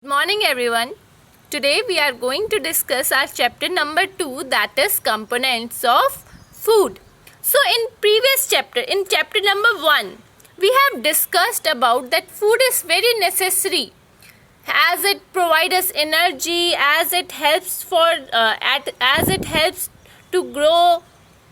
Good morning everyone. Today we are going to discuss our chapter number 2, that is components of food. So in previous chapter, in chapter number 1, we have discussed about that food is very necessary as it provides us energy, as it helps as it helps to grow,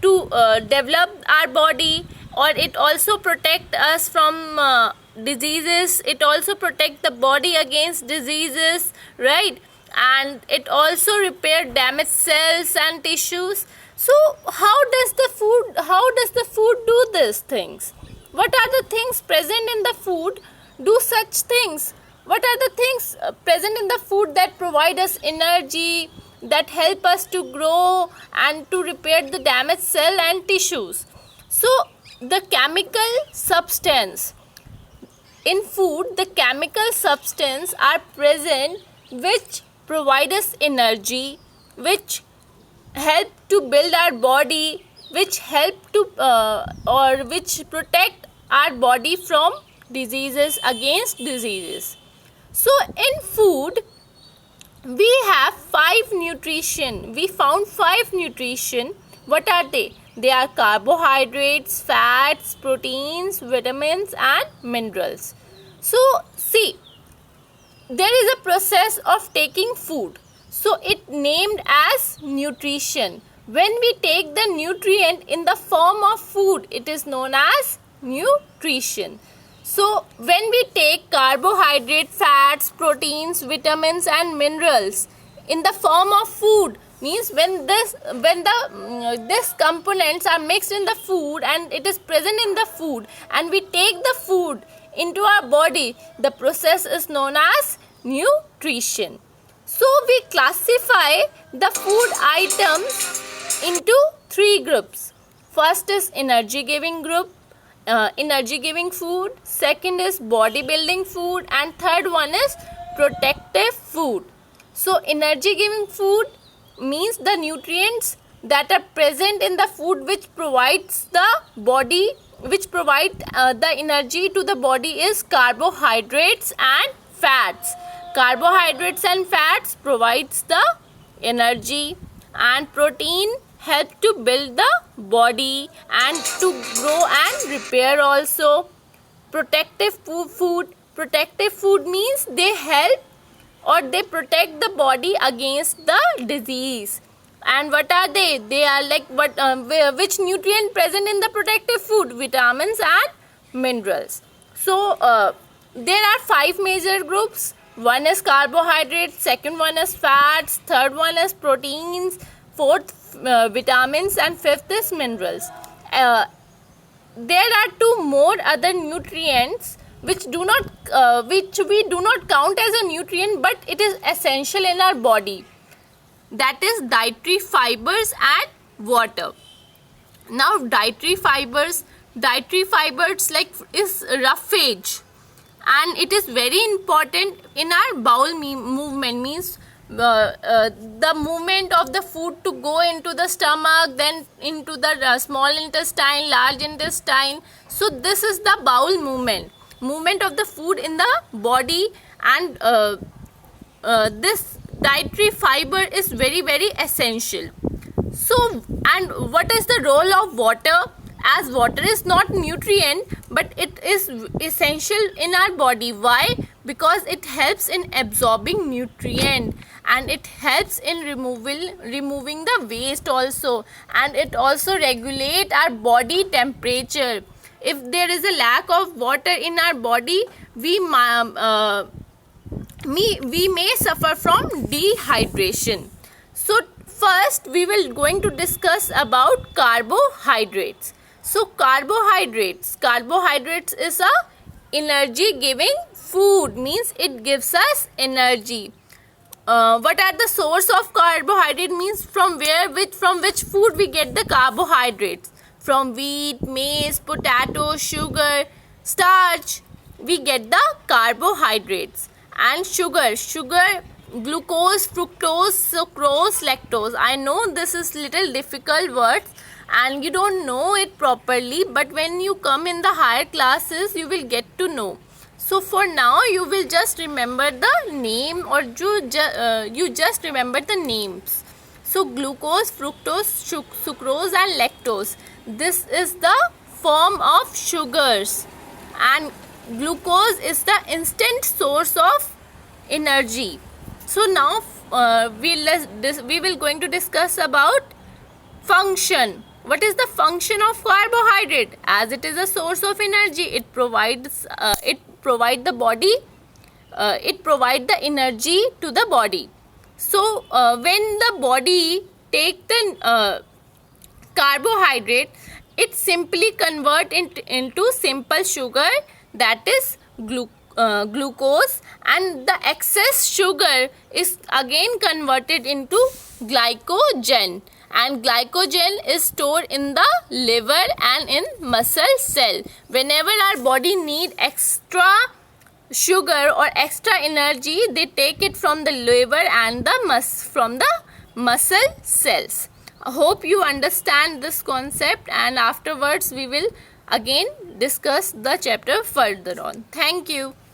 to develop our body, or it also protect us from diseases. It also protect the body against diseases, right? And it also repair damaged cells and tissues. So how does the food do these things? What are the things present in the food do such things? What are the things present in the food that provide us energy, that help us to grow and to repair the damaged cell and tissues? So the chemical substance in food, the chemical substance are present which provide us energy, which help to build our body, which help to or which protect our body from diseases, against diseases. So in food we have 5 nutrition. We found 5 nutrition. What are they? They are carbohydrates, fats, proteins, vitamins and minerals. So see, there is a process of taking food. So it named as nutrition. When we take the nutrient in the form of food, it is known as nutrition. So when we take carbohydrate, fats, proteins, vitamins and minerals in the form of food, means when this components are mixed in the food and it is present in the food, and we take the food into our body, the process is known as nutrition. So we classify the food items into 3 groups. First is energy giving group, energy giving food. Second is bodybuilding food, and third one is protective food. So energy giving food means the nutrients that are present in the food which provides the body, which provide the energy to the body, is carbohydrates and fats. Carbohydrates and fats provides the energy, and protein help to build the body and to grow and repair also. Protective food means they help or they protect the body against the disease. And what are they? They are like which nutrient present in the protective food? Vitamins and minerals. So there are 5 major groups. One is carbohydrates, second one is fats, third one is proteins, fourth vitamins, and fifth is minerals. There are 2 more other nutrients which we do not count as a nutrient, but it is essential in our body. That is dietary fibers and water. Now dietary fibers like is roughage, and it is very important in our bowel movement, means the movement of the food to go into the stomach, then into the small intestine, large intestine. So this is the bowel movement of the food in the body, and this dietary fiber is very essential. So, and what is the role of water? As water is not nutrient, but it is essential in our body. Why? Because it helps in absorbing nutrient, and it helps in removing the waste also, and it also regulate our body temperature. If there is a lack of water in our body, we may suffer from dehydration. So first we will going to discuss about carbohydrates. So carbohydrates is a energy giving food, means it gives us energy. What are the source of carbohydrate? Means from which food we get the carbohydrates? From wheat, maize, potato, sugar, starch, we get the carbohydrates. And sugar, glucose, fructose, sucrose, lactose. I know this is little difficult words and you don't know it properly, but when you come in the higher classes you will get to know. So for now you will just remember the name, or you just remember the names. So glucose, fructose, sucrose and lactose. This is the form of sugars, and glucose is the instant source of energy. So now we will going to discuss about function. What is the function of carbohydrate? As it is a source of energy, it provides the body, it provide the energy to the body. So when the body take the carbohydrate, it simply convert into simple sugar, that is glucose, and the excess sugar is again converted into glycogen, and glycogen is stored in the liver and in muscle cell. Whenever our body need extra sugar or extra energy, they take it from the liver and from the muscle cells. I hope you understand this concept, and afterwards we will again discuss the chapter further on. Thank you.